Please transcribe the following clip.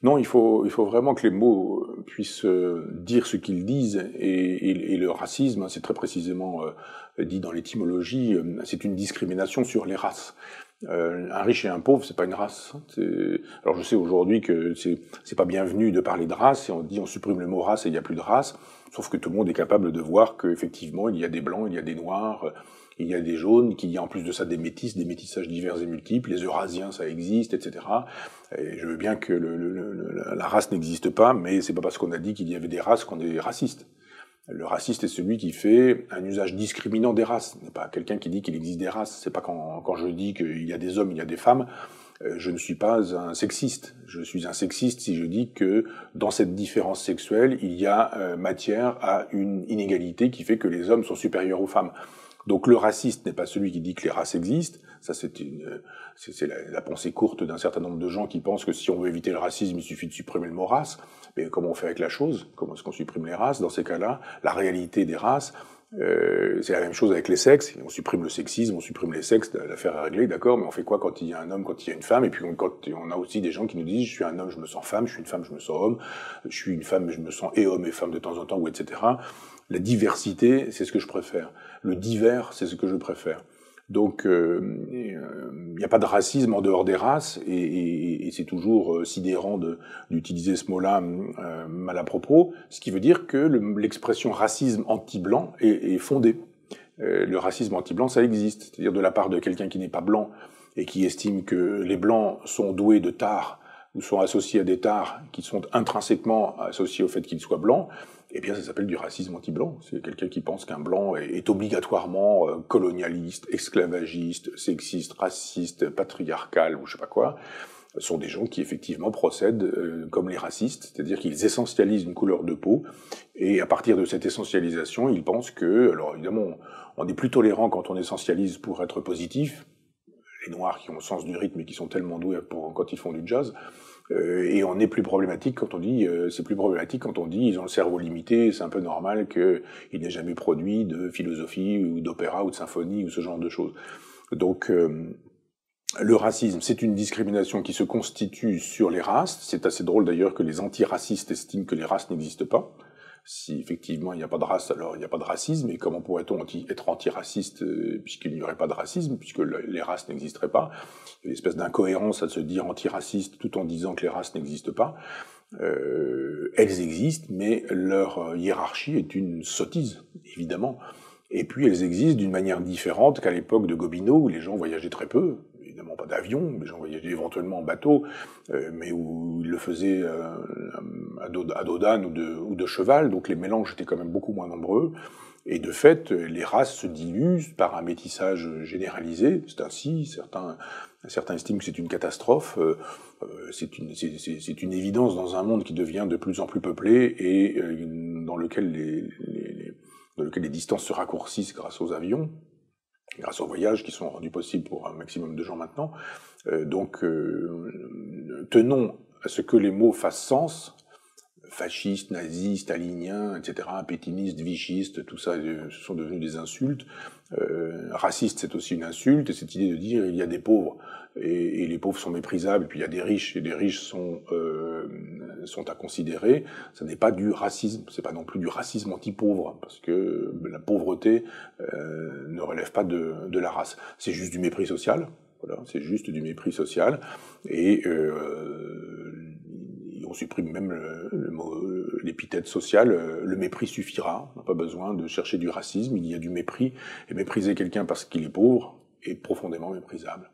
Non, il faut vraiment que les mots puissent dire ce qu'ils disent, et le racisme, hein, c'est très précisément dit dans l'étymologie, c'est une discrimination sur les races. Un riche et un pauvre, c'est pas une race. Alors je sais aujourd'hui que c'est pas bienvenu de parler de race, et on dit on supprime le mot race et il n'y a plus de race, sauf que tout le monde est capable de voir qu'effectivement il y a des blancs, il y a des noirs, il y a des jaunes, qu'il y a en plus de ça des métis, des métissages divers et multiples, les Eurasiens ça existe, etc. Et je veux bien que la race n'existe pas, mais c'est pas parce qu'on a dit qu'il y avait des races qu'on est raciste. Le raciste est celui qui fait un usage discriminant des races. Ce n'est pas quelqu'un qui dit qu'il existe des races. C'est pas quand je dis qu'il y a des hommes, il y a des femmes, je ne suis pas un sexiste. Je suis un sexiste si je dis que dans cette différence sexuelle, il y a matière à une inégalité qui fait que les hommes sont supérieurs aux femmes. Donc le raciste n'est pas celui qui dit que les races existent. Ça, c'est la pensée courte d'un certain nombre de gens qui pensent que si on veut éviter le racisme, il suffit de supprimer le mot race. Mais comment on fait avec la chose? Comment est-ce qu'on supprime les races? Dans ces cas-là, la réalité des races, c'est la même chose avec les sexes. On supprime le sexisme, on supprime les sexes, l'affaire est réglée, d'accord, mais on fait quoi quand il y a un homme, quand il y a une femme? Et puis quand on a aussi des gens qui nous disent je suis un homme, je me sens femme, je suis une femme, je me sens homme, je suis une femme, je me sens et homme et femme de temps en temps, ou etc. La diversité, c'est ce que je préfère. Le divers, c'est ce que je préfère. Donc, il n'y a pas de racisme en dehors des races, et c'est toujours sidérant d'utiliser ce mot-là mal à propos, ce qui veut dire que l'expression racisme anti-blanc est fondée. Le racisme anti-blanc, ça existe, c'est-à-dire de la part de quelqu'un qui n'est pas blanc et qui estime que les blancs sont doués de tares ou sont associés à des tares qui sont intrinsèquement associés au fait qu'ils soient blancs. Eh bien, ça s'appelle du racisme anti-blanc. C'est quelqu'un qui pense qu'un blanc est obligatoirement colonialiste, esclavagiste, sexiste, raciste, patriarcal, ou je sais pas quoi. Ce sont des gens qui, effectivement, procèdent comme les racistes, c'est-à-dire qu'ils essentialisent une couleur de peau, et à partir de cette essentialisation, ils pensent que, alors évidemment, on est plus tolérant quand on essentialise pour être positif, les noirs qui ont le sens du rythme et qui sont tellement doués quand ils font du jazz, et on est plus problématique quand on dit, c'est plus problématique quand on dit ils ont le cerveau limité, c'est un peu normal qu'ils n'aient jamais produit de philosophie ou d'opéra ou de symphonie ou ce genre de choses. Donc le racisme, c'est une discrimination qui se constitue sur les races. C'est assez drôle d'ailleurs que les antiracistes estiment que les races n'existent pas. Si effectivement il n'y a pas de race, alors il n'y a pas de racisme, et comment pourrait-on être antiraciste puisqu'il n'y aurait pas de racisme, puisque les races n'existeraient pas? Il y a une espèce d'incohérence à se dire antiraciste tout en disant que les races n'existent pas. Elles existent, mais leur hiérarchie est une sottise, évidemment. Et puis elles existent d'une manière différente qu'à l'époque de Gobineau, où les gens voyageaient très peu. Évidemment pas d'avion, les gens voyageaient éventuellement en bateau, mais où ils le faisaient à dos d'âne ou de cheval, donc les mélanges étaient quand même beaucoup moins nombreux, et de fait, les races se diluent par un métissage généralisé. C'est ainsi, certains estiment que c'est une catastrophe, c'est une évidence dans un monde qui devient de plus en plus peuplé, et dans lequel les distances se raccourcissent grâce aux avions, grâce aux voyages qui sont rendus possibles pour un maximum de gens maintenant. Donc, tenons à ce que les mots fassent sens. Fasciste, nazi, stalinien, etc., pétiniste, vichiste, tout ça, ce sont devenus des insultes. Raciste, c'est aussi une insulte, et cette idée de dire il y a des pauvres, et les pauvres sont méprisables, et puis il y a des riches, et les riches sont à considérer, ça n'est pas du racisme, c'est pas non plus du racisme anti-pauvre, parce que la pauvreté ne relève pas de la race. C'est juste du mépris social, voilà, c'est juste du mépris social, et on supprime même l'épithète sociale, le mépris suffira, on n'a pas besoin de chercher du racisme, il y a du mépris, et mépriser quelqu'un parce qu'il est pauvre est profondément méprisable.